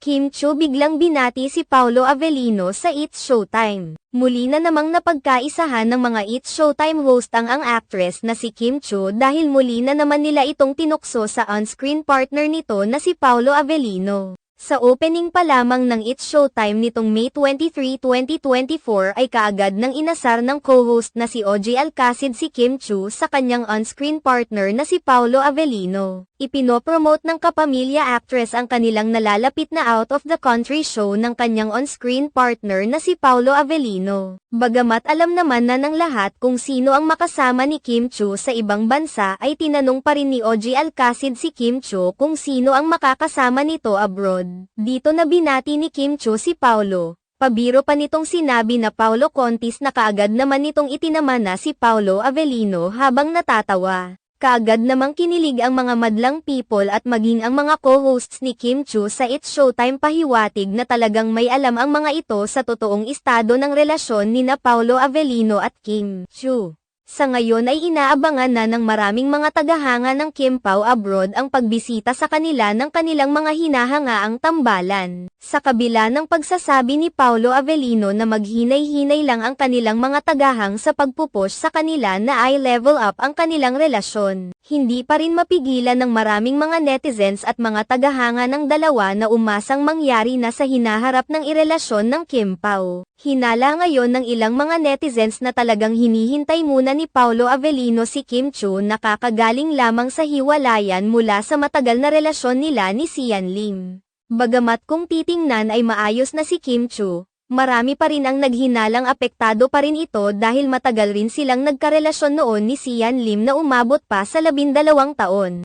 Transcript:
Kim Chiu biglang binati si Paolo Avellino sa It's Showtime. Muli na namang napagkaisahan ng mga It's Showtime host ang actress na si Kim Chiu dahil muli na naman nila itong tinukso sa on-screen partner nito na si Paolo Avellino. Sa opening pa lamang ng It's Showtime nitong May 23, 2024 ay kaagad nang inasar ng co-host na si OJ Alcacid si Kim Chiu sa kanyang on-screen partner na si Paolo Avellino. Ipinopromote ng kapamilya actress ang kanilang nalalapit na out of the country show ng kanyang on-screen partner na si Paolo Avellino. Bagamat alam naman na ng lahat kung sino ang makasama ni Kim Chiu sa ibang bansa ay tinanong pa rin ni OJ Alcacid si Kim Chiu kung sino ang makakasama nito abroad. Dito na binati ni Kim Chiu si Paolo. Pabiro pa nitong sinabi na Paolo Contis na kaagad naman nitong itinama na si Paolo Avellino habang natatawa. Kaagad namang kinilig ang mga madlang people at maging ang mga co-hosts ni Kim Chiu sa It's Showtime pahiwatig na talagang may alam ang mga ito sa totoong estado ng relasyon nina Paolo Avellino at Kim Chiu. Sa ngayon ay inaabangan na ng maraming mga tagahanga ng Kim Pao abroad ang pagbisita sa kanila ng kanilang mga hinahangaang tambalan. Sa kabila ng pagsasabi ni Paolo Avellino na maghinay-hinay lang ang kanilang mga tagahang sa pagpupush sa kanila na ay level up ang kanilang relasyon, hindi pa rin mapigilan ng maraming mga netizens at mga tagahanga ng dalawa na umasang mangyari na sa hinaharap ng irelasyon ng Kim Pao. Hinala ngayon ng ilang mga netizens na talagang hinihintay muna ni Paolo Avellino si Kim Chiu na kakagaling lamang sa hiwalayan mula sa matagal na relasyon nila ni Sian Lim. Bagamat kung titingnan ay maayos na si Kim Chiu, marami pa rin ang naghinalang apektado pa rin ito dahil matagal rin silang nagkarelasyon noon ni Sian Lim na umabot pa sa 12 taon.